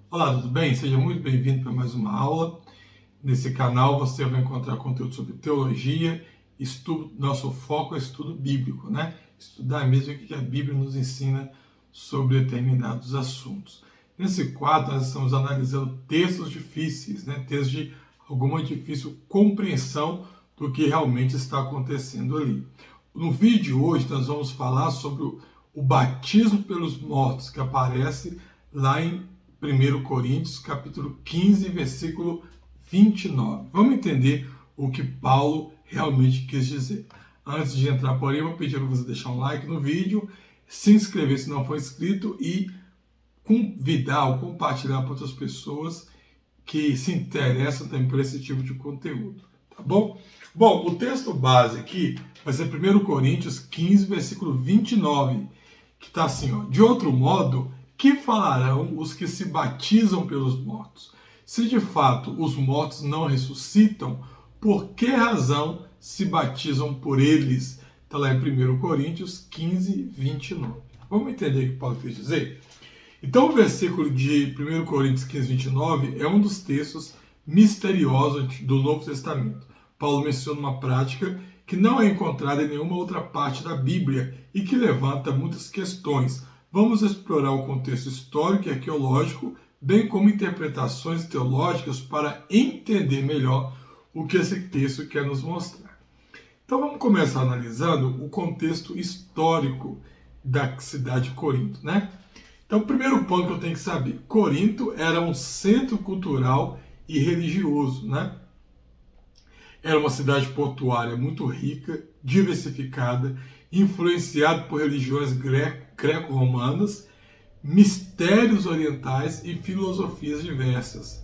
Olá, tudo bem? Seja muito bem-vindo para mais uma aula. Nesse canal você vai encontrar conteúdo sobre teologia, estudo, nosso foco é estudo bíblico, né? Estudar mesmo o que a Bíblia nos ensina sobre determinados assuntos. Nesse quadro nós estamos analisando textos difíceis, né? Textos de alguma difícil compreensão do que realmente está acontecendo ali. No vídeo de hoje nós vamos falar sobre o batismo pelos mortos, que aparece lá em 1 Coríntios, capítulo 15, versículo 29. Vamos entender o que Paulo realmente quis dizer. Antes de entrar, porém, eu vou pedir para você deixar um like no vídeo, se inscrever se não for inscrito e convidar ou compartilhar para outras pessoas que se interessam também por esse tipo de conteúdo, tá bom? Bom, o texto base aqui vai ser 1 Coríntios 15, versículo 29, que está assim, ó: de outro modo, que falarão os que se batizam pelos mortos? Se de fato os mortos não ressuscitam, por que razão se batizam por eles? Está lá em 1 Coríntios 15, 29. Vamos entender o que Paulo quer dizer? Então o versículo de 1 Coríntios 15, 29 é um dos textos misteriosos do Novo Testamento. Paulo menciona uma prática que não é encontrada em nenhuma outra parte da Bíblia e que levanta muitas questões. Vamos explorar o contexto histórico e arqueológico, bem como interpretações teológicas para entender melhor o que esse texto quer nos mostrar. Então vamos começar analisando o contexto histórico da cidade de Corinto, né? Então, o primeiro ponto que eu tenho que saber: Corinto era um centro cultural e religioso, né? Era uma cidade portuária muito rica, diversificada, influenciada por religiões greco-romanas, mistérios orientais e filosofias diversas.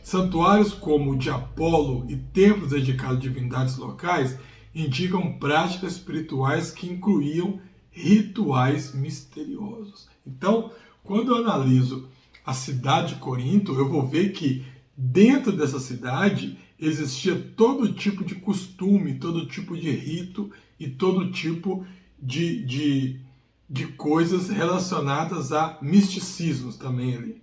Santuários como o de Apolo e templos dedicados a divindades locais indicam práticas espirituais que incluíam rituais misteriosos. Então, quando eu analiso a cidade de Corinto, eu vou ver que dentro dessa cidade existia todo tipo de costume, todo tipo de rito e todo tipo de coisas relacionadas a misticismos também ali.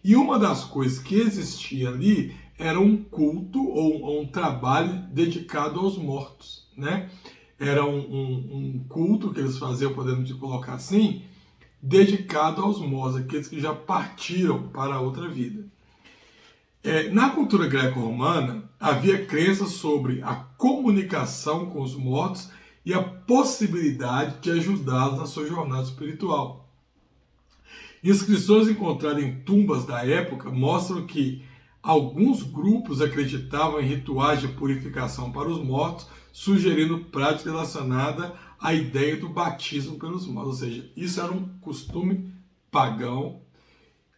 E uma das coisas que existia ali era um culto ou um trabalho dedicado aos mortos, né? Era um culto que eles faziam, podemos colocar assim, dedicado aos mortos, aqueles que já partiram para a outra vida. Na cultura greco-romana, havia crenças sobre a comunicação com os mortos e a possibilidade de ajudá-los na sua jornada espiritual. Inscrições encontradas em tumbas da época mostram que alguns grupos acreditavam em rituais de purificação para os mortos, sugerindo prática relacionada à ideia do batismo pelos mortos. Ou seja, isso era um costume pagão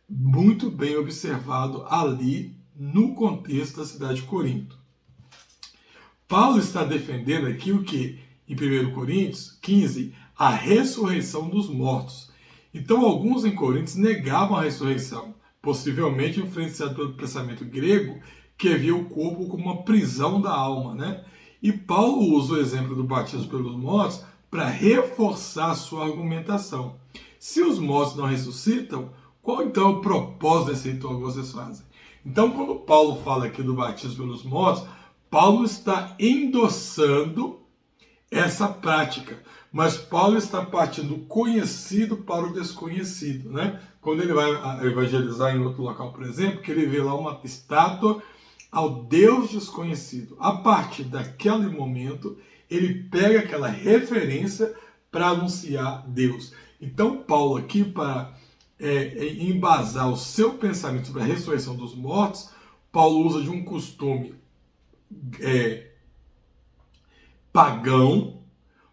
muito bem observado ali no contexto da cidade de Corinto. Paulo está defendendo aqui o que? Em 1 Coríntios 15, a ressurreição dos mortos. Então, alguns em Corinto negavam a ressurreição, possivelmente influenciado pelo pensamento grego, que via o corpo como uma prisão da alma, né? E Paulo usa o exemplo do batismo pelos mortos para reforçar a sua argumentação. Se os mortos não ressuscitam, qual então é o propósito desse ritual que vocês fazem? Então, quando Paulo fala aqui do batismo pelos mortos, Paulo está endossando essa prática, mas Paulo está partindo do conhecido para o desconhecido, né? Quando ele vai evangelizar em outro local, por exemplo, que ele vê lá uma estátua ao Deus desconhecido. A partir daquele momento, ele pega aquela referência para anunciar Deus. Então, Paulo aqui, para embasar o seu pensamento sobre a ressurreição dos mortos, Paulo usa de um costume pagão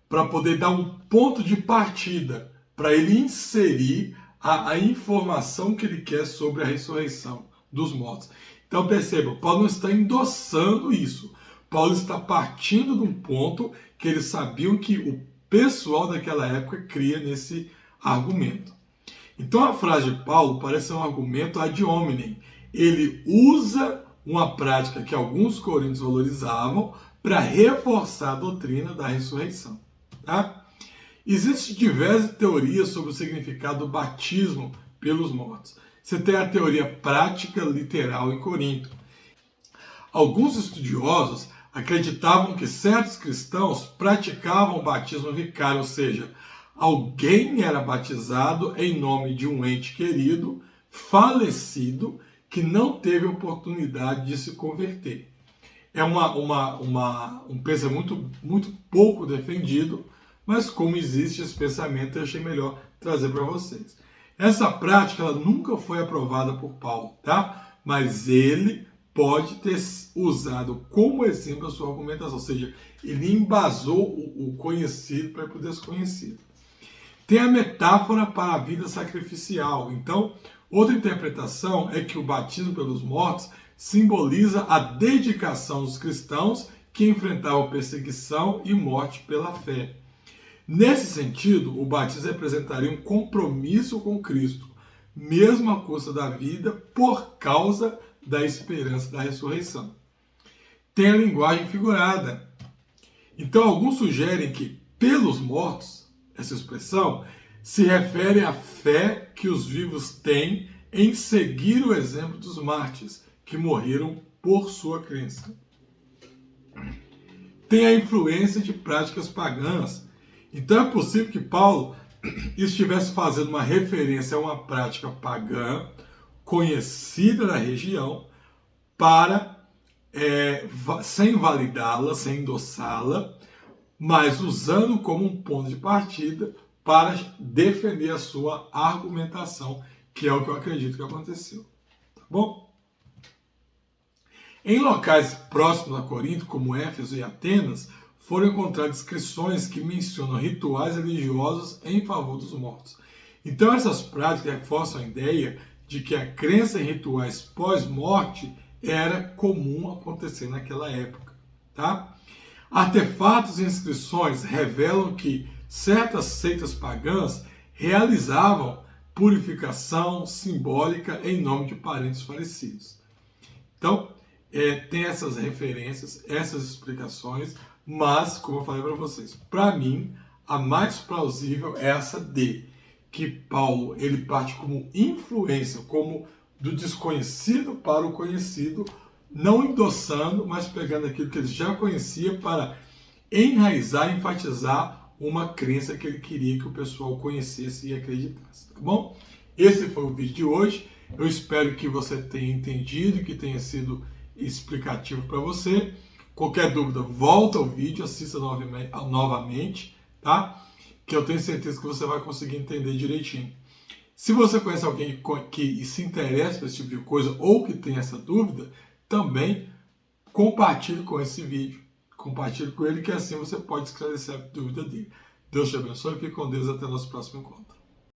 para poder dar um ponto de partida, para ele inserir a informação que ele quer sobre a ressurreição dos mortos. Então perceba, Paulo não está endossando isso. Paulo está partindo de um ponto que eles sabiam que o pessoal daquela época cria nesse argumento. Então a frase de Paulo parece um argumento ad hominem. Ele usa uma prática que alguns coríntios valorizavam para reforçar a doutrina da ressurreição. Tá? Existem diversas teorias sobre o significado do batismo pelos mortos. você tem a teoria prática literal em Corinto. Alguns estudiosos acreditavam que certos cristãos praticavam batismo vicário, ou seja, alguém era batizado em nome de um ente querido, falecido, que não teve oportunidade de se converter. É um pensamento muito pouco defendido, mas como existe esse pensamento, eu achei melhor trazer para vocês. Essa prática ela nunca foi aprovada por Paulo, tá? Mas ele pode ter usado como exemplo a sua argumentação, ou seja, ele embasou o conhecido para poder ser conhecido. Tem a metáfora para a vida sacrificial. Então, outra interpretação é que o batismo pelos mortos simboliza a dedicação dos cristãos que enfrentavam perseguição e morte pela fé. Nesse sentido, o batismo representaria um compromisso com Cristo, mesmo à custa da vida, por causa da esperança da ressurreição. Tem a linguagem figurada. Então, alguns sugerem que pelos mortos, essa expressão, se refere à fé que os vivos têm em seguir o exemplo dos mártires, que morreram por sua crença. Tem a influência de práticas pagãs. Então é possível que Paulo estivesse fazendo uma referência a uma prática pagã, conhecida da região, para, sem validá-la, sem endossá-la, mas usando como um ponto de partida para defender a sua argumentação, que é o que eu acredito que aconteceu. Tá bom? Em locais próximos a Corinto, como Éfeso e Atenas, foram encontradas inscrições que mencionam rituais religiosos em favor dos mortos. Então essas práticas reforçam a ideia de que a crença em rituais pós-morte era comum acontecer naquela época. Tá? Artefatos e inscrições revelam que certas seitas pagãs realizavam purificação simbólica em nome de parentes falecidos. Então, tem essas referências, essas explicações, mas, como eu falei para vocês, para mim, a mais plausível é essa de que Paulo ele parte como influência, como do desconhecido para o conhecido, não endossando, mas pegando aquilo que ele já conhecia para enraizar, enfatizar uma crença que ele queria que o pessoal conhecesse e acreditasse, tá bom? Esse foi o vídeo de hoje. Eu espero que você tenha entendido, que tenha sido explicativo para você. Qualquer dúvida, volta ao vídeo, assista novamente, tá? Que eu tenho certeza que você vai conseguir entender direitinho. Se você conhece alguém que se interessa por esse tipo de coisa ou que tem essa dúvida, também compartilhe com esse vídeo. Compartilhe com ele, que assim você pode esclarecer a dúvida dele. Deus te abençoe, fique com Deus, até o nosso próximo encontro.